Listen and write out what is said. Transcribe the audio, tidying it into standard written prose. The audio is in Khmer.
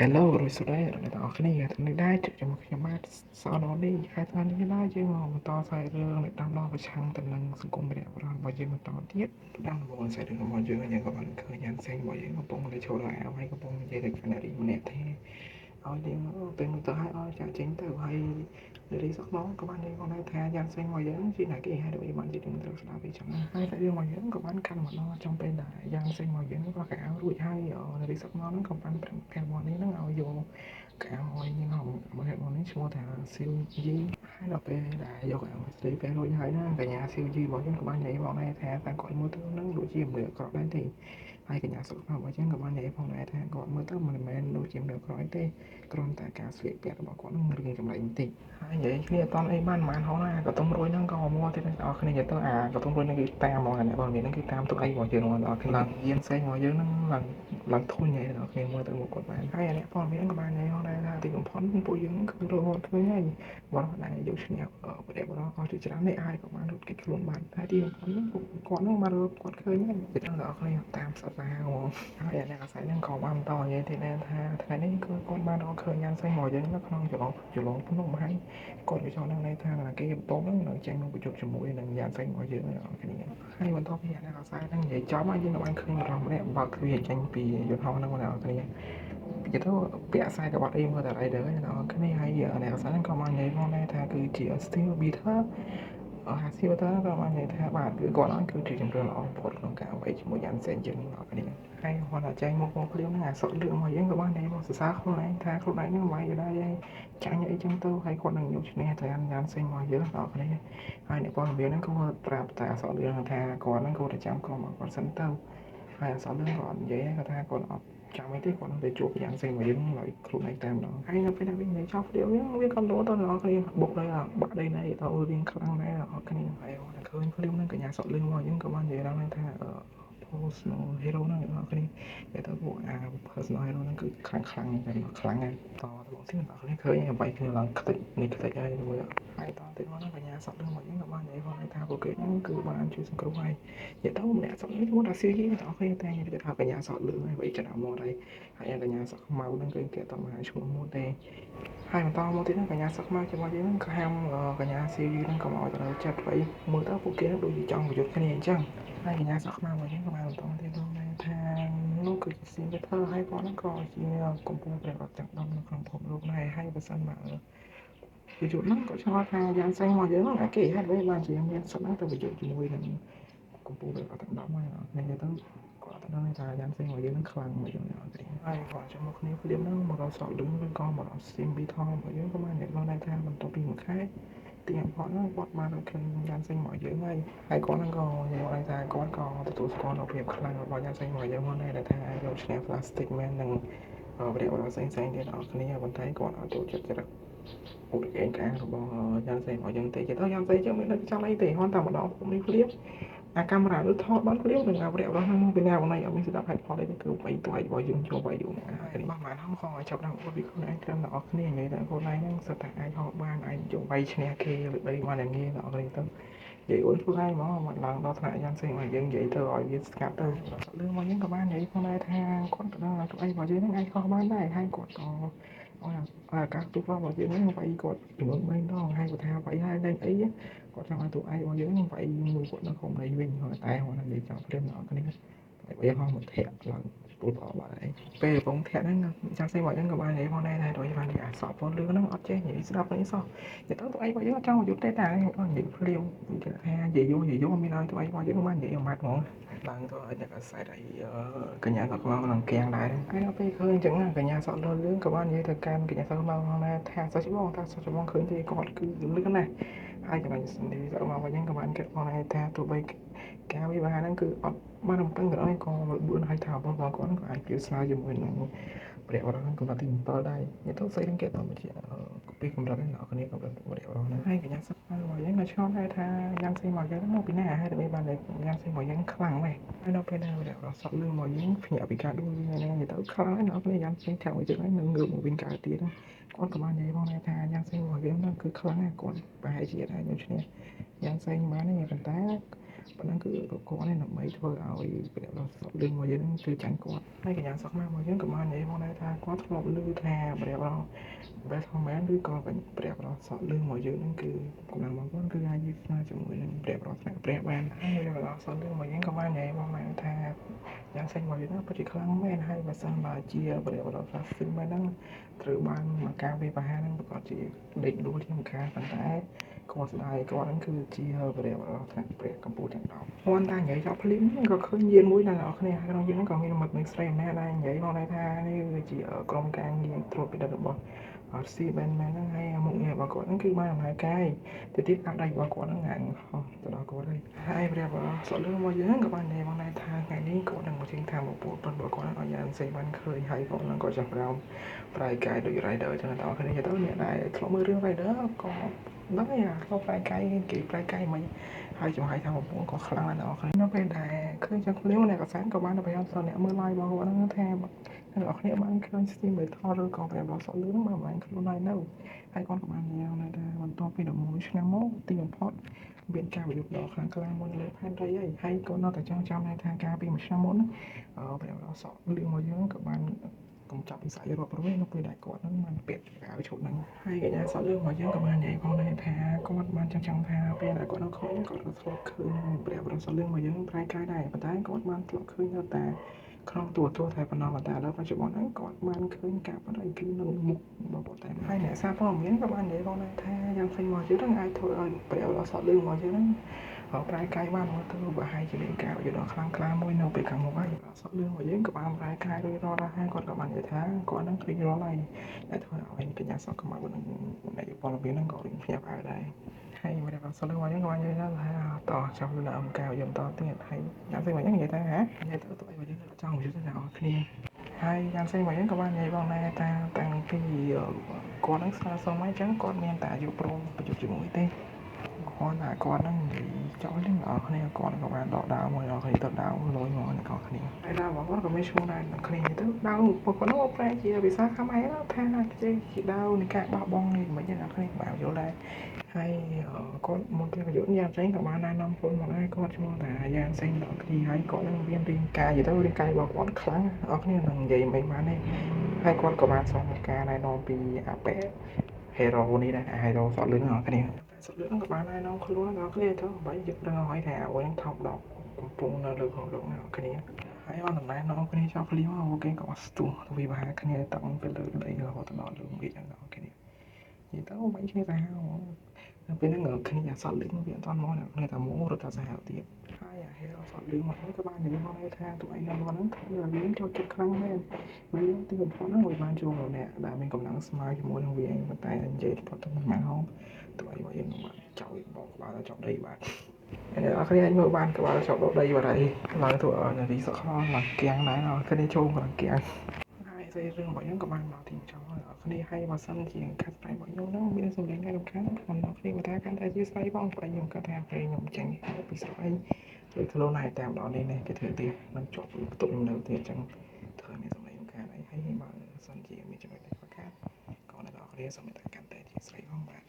Hello រួចសួស្តីអ្នកទាំងអស់គ្នាថ្ងៃនេះដែរជួបជាមួយខ្ញុំបាទសននេះហើយថ្ងៃនេះដែរយើងមកបន្តខ្សែរឿងនៃតាមដងប្រឆាំងទៅនឹងសង្គមរាជបរិបទរបស់យើងបន្តទៀតតាមរងខ្សែរឿងរបស់យើងយើងក៏បានឃើញយ៉ាងផ្សេងរបស់យើងកំពុងតែចូលដល់អាវហើយកំពុងនិយាយទៅកាន់អ្នករីម្នាក់ទេឲ្យយើងពេលនោះទៅឲ្យចាក់ចេញទៅហើយរីសក់មកក៏បាននិយាយផងដែរថាយ៉ាងផ្សេងរបស់យើងជាអ្នកគេហើយដើម្បីបាននិយាយទៅត្រូវស្ដាប់វាចឹងហើយតែរឿងរបស់យើងក៏បានកាន់មកដល់ចំពេលដែរយ៉ាងផ្សេងរបស់យើងក៏កៅរួចហើយរីសក់មកហ្នឹងក៏បានប្រាប់ការបស់នេះហ្នឹងឲ្យយកកៅឲ្យយើងមកនេះឈ្មោះថាស៊ីលយីហើយដល់ពេលដែលយកកៅស្រីពេលរួចហើយណាកញ្ញាស៊ីលយីរបស់យើងក៏បាននិយាយផងដែរថាតាគាត់មើលទៅហ្នឹងដូចជាមនុស្សអាក្រក់ដែរទេហើយកញ្ញាសុខរបស់យើងក៏បាននិយាយផងដែរថាគាត់មើលទៅមិនមែនដូចជាមនុស្សអាក្រក់ទេគ្រាន់តែការស្លៀកពាក់របស់គាត់ហ្នឹងរឿងចម្លែកបន្តិចហើយនិយាយគ្នាអត់អីបានប៉ុន្មានហោណាក៏ទុំរួយហ្នឹងក៏មកទៀតដល់គ្នាទៅអាក៏ទុំរួយហ្នឹងគឺតាមហ្មងអ្នកបងមានហ្នឹងគឺតាមទុកអីរបស់យើងដល់គ្នាយានផ្សេងរបស់យើងហ្នឹងឡើងធុញហើយដល់គ្នាមើលទៅមុខគាត់បានហើយអ្នកបងមានក៏បាននិយាយផងដែរថាទីបំផុតពួកយើងគឺរហូតឃើញហើយបរិបទដែលយកឈ្នះប្រទេសបរិបទអស់ជាច្រើននេះហើយក៏បានរត់គេចខ្លួនបានតែទីបំផុតហ្នឹងពួកគាត់ហ្នឹងបានរត់គាត់ឃើញហើយគឺដល់គ្នាតាមផ្សព្វផ្សាយហ្មងហើយអ្នកអាស្រ័យហ្នឹងក៏បានបន្តនិយាយទៀតថាថ្ងៃនេះគឺគាត់បានរកឃើញយ៉ាងផ្សេងរបស់យើងនៅក្នុងចលងភ្នំហើយគាត់និយាយហ្នឹងថាគេបន្តហ្នឹងនឹងចេញមកប្រយុទ្ធជាមួយនឹងយ៉ាងផ្សេងរបស់យើងគ្នាហើយបន្តពីអ្នកអាស្រ័យហ្នឹងនិយាយចំហើយយើងបានឃើញម្ដងម្នាក់បើកទ្វារចេញពីយន្តហោះហ្នឹងបងប្អូនគ្នានិយាយទៅពាក់ខ្សែក្បាត់អីមើលតែអីដែរបងប្អូនគ្នាហើយអ្នកអាស្រ័យហ្នឹងក៏បាននិយាយផងដែរថាគឺជា steel beater 50ទៅក៏បាននិយាយថាបាទគឺគាត់ហ្នឹងគឺជាជំរឿនល្អបំផុតក្នុងការវាយជាមួយយ៉ាងផ្សេងជាងបងប្អូនគ្នាហើយគាត់តែចែងមកភ្លាមហ្នឹងអាសក់លឿងរបស់យើងក៏បាននិយាយមកសរសើរខ្លួនឯងថាខ្លួនឯងហ្នឹងវាយដែរហើយចាញ់អីចឹងទៅហើយគាត់នឹងយកឈ្នះទៅយ៉ាងផ្សេងរបស់យើងបងប្អូនគ្នាហើយអ្នកព័ត៌មានហ្នឹងក៏ប្រាប់តែអាសក់លឿងថាគាត់ហ្នឹងគាត់ទៅចាំក្រុមរបស់គាត់សិនទៅហើយអាសក់លឿងក៏អត់និយាយគាត់ថាគាត់អត់ចាំអីទេគាត់នឹងទៅជួបយ៉ាងផ្សេងរបស់យើងហើយខ្លួនឯងតែម្ដងហើយនៅពេលដែលវានិយាយចប់ព្រាវវាក៏លោទៅដល់គ្នាបុកដល់បាក់ដីណៃទៅរៀងខ្លាំងដែរដល់គ្នាហើយគាត់ឃើញព្រាវហ្នឹងកញ្ញាសក់លឿងរបស់យើងក៏បាននិយាយដល់ថាpersonal hero ហ្នឹងអ្នកនរគ្នាតែទៅពួកអា personal hero ហ្នឹងគឺខ្លាំងតែខ្លាំងហើយតទៅទៀតអ្នកនរគ្នាឃើញអ្វីគឺឡើងខ្ទេចនេះខ្ទេចហើយមួយហើយតទៀតមកហ្នឹងកញ្ញាសក់លឿងរបស់យើងក៏បាននិយាយផងថាពួកគេហ្នឹងគឺបានជួយសង្គ្រោះហើយនិយាយទៅម្នាក់សក់លឿងឈ្មោះថាស៊ីអ្នកនរគ្នាតែនិយាយថាកញ្ញាសក់លឿងហើយវិញចិត្តមកហើយកញ្ញាសក់ខ្មៅហ្នឹងគឺគេអត់មកឈ្មោះមួយទេហើយបន្តមកទៀតកញ្ញាសក់ខ្មៅជាមួយយើងហ្នឹងក៏ហាមកញ្ញាស៊ីហ្នឹងក៏មកទៅចិត្តໄວមើលទៅពួកគេហ្នឹងដូចជាចង់ប្រយុទ្ធគ្នាអញ្ចឹងហើយកញ្ញាសក់ខ្មៅរបស់យើងក៏បានបន្តទៀតថាលោកគឺជាស៊ីវិធើហើយគាត់ហ្នឹងក៏ជាកំពុងប្រកបទាំងដំនៅក្នុងភពលោកដែរហើយបើសិនមកប្រយុទ្ធហ្នឹងក៏ឆ្ងល់ថាយ៉ាងផ្សេងមកយើងហ្នឹងគេហេតុអ្វីបានជាមានសិទ្ធហ្នឹងទៅប្រយុទ្ធជាមួយនឹងកំពុងប្រកបទាំងដំហើយនិយាយទៅគាត់ទៅថាយ៉ាងផ្សេងមកយើងហ្នឹងខ្លាំងមកយើងអត់ទេហើយគាត់ចូលមកគ្នាព្រាមហ្នឹងមកដល់សក់លឹងឬក៏មកដល់ស៊ីមប៊ីថងរបស់យើងក៏បាននិយាយដល់ថាបន្ទាប់ពីមួយខែទីអំផុតហ្នឹងគាត់បានឃើញយ៉ាងផ្សេងមកយើងហើយគាត់ហ្នឹងក៏និយាយថាគាត់ក៏ទទួលស្គាល់នូវភាពខ្លាំងរបស់យ៉ាងផ្សេងមកយើងមកដែរថាយកឈ្នះ Plastic Man និងវគ្គផ្សេងទៀតអស់គ្នាប៉ុន្តែគាត់អត់ចូលចិត្តចរិតពុកឯងការបស់យ៉ាងផ្សេងមកយើងទេទៅយ៉ាងផ្សេងយើងមានដឹងចាំអីទេគាត់តែម្ដងពុកនេះព្រាមអាកាមេរ៉ាដូចថតបានព្រាមនឹងអាវគ្គរបស់ហ្នឹងពីណាបងឯងអត់មានស្ដាប់ហេតុផលអីទេគឺបីទួយរបស់យើងចូលបាយយូរហើយបោះបានហងខចាប់ដល់ពីខ្លួនឯងត្រឹមតែអស់គ្នានិយាយតែខ្លួនឯងហ្នឹងសិតតែអាចហោបានអាចយកបាយឈ្នះគេឬបីបានតែងាយដល់គ្នាទៅនិយាយអួនខ្លួនឯងមកមកឡើងដល់ថ្នាក់យ៉ាងផ្សេងមកយើងនិយាយទៅឲ្យវាស្កាត់ទៅលឿនមកយើងក៏បាននិយាយផងដែរថាគាត់ក៏ដឹងថាអីរបស់យើងហ្នឹងអាចខុសបានដែរហើយគាត់ក៏អាការទូរបស់យើងហ្នឹងវាយគាត់ចំនួន3ដងហើយគាត់ថាវាយហើយលេងអីគាត់ចង់ឲ្យទូឯងរបស់យើងវាយមួយគាត់នៅក្នុងដីវិញតែគាត់និយាយចង់ព្រាមដល់គ្នាតែវាហោះមកធាក់ឡើងពូលអត់ហើយពេលកំពុងធាក់ហ្នឹងចាំស្អីមកយើងក៏បាននិយាយផងដែរថាដូចបាននិយាយអាសក់ពលលឿនហ្នឹងអត់ចេះនិយាយស្ដាប់អីសោះនិយាយទៅទូឯងរបស់យើងអត់ចង់យុទ្ធទេតែនិយាយព្រាមនិយាយថានិយាយយូរមានឲ្យទូឯងរបស់យើងបាននិយាយអាម៉ាត់ហ្មងឡើងទៅឲ្យអ្នកអាស្រ័យឲ្យកញ្ញាសក់ខ្មៅនឹងគៀងដែរហើយដល់ពេលឃើញអញ្ចឹងកញ្ញាសក់លឿនក៏បាននិយាយទៅកាន់កញ្ញាសក់ខ្មៅផងដែរថាសុខច្បងឃើញទេគាត់គឺលឿនណាស់ហើយកញ្ញាសក់មកវិញក៏បានគិតផងដែរថាទោះបីការវិវត្តហ្នឹងគឺអត់បានរំពឹងក៏ដោយក៏4ហើយថាបងគាត់ក៏អាចព្រាស្មើជាមួយនឹងព្រះបរមកម្រិតទី7ដែរនិយាយទៅស្អីនឹងគេតមកជាពីកម្រិតហ្នឹងអ្នកគ្នាកម្រិតព្រះបរមហ្នឹងហើយកញ្ញាសក់របស់យើងក៏ឆ្ងល់ដែរថាយ៉ាងផ្សេងមកយើងមកពីណាហើយដើម្បីបានយ៉ាងផ្សេងមកយើងខ្លាំងម៉េចហើយដល់ពេលដែលព្រះបរមសក់លឿងមកយើងភ្ញាក់ពីការដួលវិញហ្នឹងនិយាយទៅខ្លាំងហើយអ្នកគ្នាយ៉ាងផ្សេងថាមកយើងហ្នឹងងើបមកវិញកើតទៀតគាត់ក៏បាននិយាយផងដែរថាយ៉ាងផ្សេងមកយើងហ្នឹងគឺខ្លាំងណាស់គាត់ប្រហែលជាអាចយកឈ្នះយ៉ាងផ្សេងបានទេប៉ុន្តែ ប៉ុណ្ណឹងគឺគាត់នេះដើម្បីធ្វើឲ្យប្រាប់ដល់សក់លឿងមកយើងគឺចាញ់គាត់ហើយកញ្ញាសក់មកមកយើងក៏បាននិយាយមកដែរថាគាត់ធ្លាប់ឮថាប្រាប់ដល់ Best Comment ឬក៏ប្រាប់ដល់សក់លឿងមកយើងហ្នឹងគឺកម្លាំងរបស់គាត់គឺអាចយឺតស្មើជាមួយនឹងប្រាប់ដល់ថ្នាក់ព្រះបានហើយប្រាប់ដល់សក់លឿងមកយើងក៏បាននិយាយមកដែរថាយ៉ាងសេចមកយើងពិតជាខ្លាំងមែនហើយបើសិនបើជាប្រាប់ដល់ Fasting មែនហ្នឹងត្រូវបានមកការវាប្រហារហ្នឹងប្រកាសជាដេកដួលជាមិនខានប៉ុន្តែគាត់ស្ដាយគាត់ហ្នឹងគឺជាប្រាប់ដល់ថ្នាក់ព្រះកម្ពុជាទាំង10គាត់តានិយាយចប់ភ្លាមក៏ឃើញយានមួយដល់អ្នកគ្នាក្នុងយើងក៏មានមិត្តស្រីម្នាក់ដែរនិយាយមកដែរថានេះគឺជាក្រុមការងារត្រួតពិនិត្យរបស់អត់ស៊ីបែនមែនហ្នឹងហើយមុខងាររបស់គាត់ហ្នឹងគឺបានអំណាចកាយទៅទៀតកាប់ដៃរបស់គាត់ហ្នឹងងាយហោះទៅដល់គាត់ហើយប្រាប់សក់លឿងមកយើងក៏បាននិយាយមកដែរថាថ្ងៃនេះគាត់នឹងមកជិះថាមកពួតប៉ុនរបស់គាត់ឲ្យយ៉ាងផ្សេងបានឃើញហើយគាត់នឹងក៏ចាប់ផ្ដើមប្រែកាយដូច rider ចឹងដល់គ្នាទៅអ្នកដែរធ្លាប់មើលរឿង rider ក៏ហ្នឹងហើយធ្លាប់ប្រែកាយគេប្រែកាយមិនហើយចំហាយថាមកពួតក៏ខ្លាំងដែរដល់គ្នានៅពេលដែលឃើញចឹងភ្លាមអ្នកកសានក៏បានប្រយ័ត្នសអ្នកមើល live របស់គាត់ហ្នឹងថាអ្នកនរគ្នាបានឃើញ stream នៃថតឬក៏ប្រាប់របស់សក់លឿងហ្នឹងបានខ្លួនហើយនៅហើយគាត់ក៏បាននិយាយថាបន្ទាប់ពី11ឆ្នាំមកទីបំផុតមានការប្រយុទ្ធដ៏ខ្លាំងក្លាមួយលើផែនដីហើយគាត់នៅតែចងចាំថាការពីមួយឆ្នាំមុនប្រាប់របស់សក់លឿងមកយើងក៏បានកុំចាប់ពិសារាប់រយនៅពេលដែលគាត់នឹងបានពាក់អាវឈុតហ្នឹងហើយកញ្ញាសក់លឿងមកយើងក៏បាននិយាយផងដែរថាគាត់បានចង់ថាពេលដែលគាត់នៅខំគាត់ក៏ធ្លាប់ឃើញប្រាប់របស់សក់លឿងមកយើងប្រែកាយដែរប៉ុន្តែគាត់បានធ្លាប់ឃើញនៅតែក្នុងទូតែប៉ុណ្ណោះតែឥឡូវបច្ចុប្បន្នហ្នឹងគាត់បានឃើញការបណ្ដៃពីនៅមុខរបស់គាត់តែហើយអ្នកសារព័ត៌មានក៏បាននិយាយផងដែរថាយ៉ាងផ្សេងមកយើងនឹងអាចធ្វើឲ្យប្រាប់របស់សក់លឿងមកយើងហ្នឹងប្រែកាយបានមកទៅបើហើយជាមានការយល់ដល់ខ្លាំងក្លាមួយនៅពេលខាងមុខហើយសក់លឿងមកយើងក៏បានប្រែកាយរួចរាល់ដែរហើយគាត់ក៏បាននិយាយថាគាត់នឹងឃើញរាល់ហើយតែធ្វើឲ្យកញ្ញាសក់កម្ពុជានឹងនយោបាយហ្នឹងក៏រៀងភ្ញាក់ផ្អើលដែរហើយមកដល់សក់លឿងមកយើងក៏បាននិយាយថាតោះចាំលើអង្គការយើងតទៀតហើយយ៉ាងផ្សេងមកយើងនិយាយថានិយាយទៅទៅឲ្យយើងចង់និយាយទៅដល់គ្នាហើយយ៉ាងផ្សេងមកយើងក៏បាននិយាយបងដែរថាតាំងពីគាត់នឹងស្នើសុំអញ្ចឹងគាត់មានតែអាយុព្រមប្រយុទ្ធជាមួយទេគាត់ថាគាត់នឹងនិយាយចោលទាំងអស់គ្នាគាត់ក៏បានដកដាវមួយដល់គ្នាទៅដាវលុយមកអ្នកនរគ្នាហើយដាវរបស់គាត់ក៏មានឈ្មោះដែរអ្នកគ្នាទៅដាវពួកគាត់នោះប្រែជាភាសាខ្មែរថាជាដាវនៃការបោះបង់នេះមិនយ៉ាងអ្នកគ្នាបានយល់ដែរហើយគាត់មកពីប្រយុទ្ធយ៉ាងផ្សេងក៏បានណែនាំខ្លួនមកដែរគាត់ឈ្មោះថាយ៉ាងផ្សេងដល់គ្នាហើយគាត់នឹងមានរាងកាយទៅរាងកាយរបស់គាត់ខ្លាំងអស់គ្នានឹងនិយាយមិនបានទេហើយគាត់ក៏បានសុំការណែនាំពីអាប៉ែ hero នេះដែរ hero សក់លឿងអស់គ្នាសក់លឿងក៏បានណែនាំខ្លួនដល់គ្នាទៅបើយើងដឹងហើយថាអ្វីនឹងថប់10កំពុងនៅលើក្នុងលោកអ្នកគ្នាហើយបានតំណែងនាំគ្នាចោលភ្លាមអូគេក៏ស្ទុះវិវាហគ្នាតាំងពីលើដីរហូតដល់លើមេឃដល់គ្នានិយាយទៅបាញ់គ្នាសាហាវពេលហ្នឹងគ្នាអាសក់លឿងវាអត់ទាន់មកអ្នកគ្នាតែមករត់តែសាហាវទៀតហើយអា hero សក់លឿងមកក៏បាននិយាយមកថាទូឯងនៅហ្នឹងធ្វើឲ្យយើងចូលចិត្តខ្លាំងមែនវាទីបំផុតហ្នឹងវាបានជួបលោកអ្នកដែលមានកម្លាំងស្មើជាមួយនឹងវាឯងប៉ុន្តែនិយាយផុតទៅមិនម៉ានហោទូឯងមកយើងបានចោលបោកក្បាលចោលដីបាទអ្នកនរគ្នាអាចមើលបានក្បាលចោលដីបាត់ហើយឡើងធ្វើឲ្យនារីសក់ខឡើងគៀងដែរអ្នកគ្នាចូលឡើងគៀងហើយស្អីរឿងរបស់យើងក៏បានមកទីចោលហើយអ្នកគ្នាហើយបើសិនជាកាត់ស្បែករបស់យើងហ្នឹងមានសម្លេងដែលរំខានខ្ញុំអ្នកគ្នាគាត់ថាកាន់តែជាស្បែកបងស្បែកខ្ញុំគាត់ថាពេលខ្ញុំចេញពីស្បែកដូចខ្លួនឯងតាមដល់នេះគេធ្វើទៀតនឹងជាប់ផ្ទុកនៅទៀតអញ្ចឹងធ្វើមានសម្លេងរំខានអីហើយបើសិនជាមានចំណុចដែលខ្វះខាតក៏អ្នកនរគ្នាសូមតែកាន់តែជាស្រីផងបាទ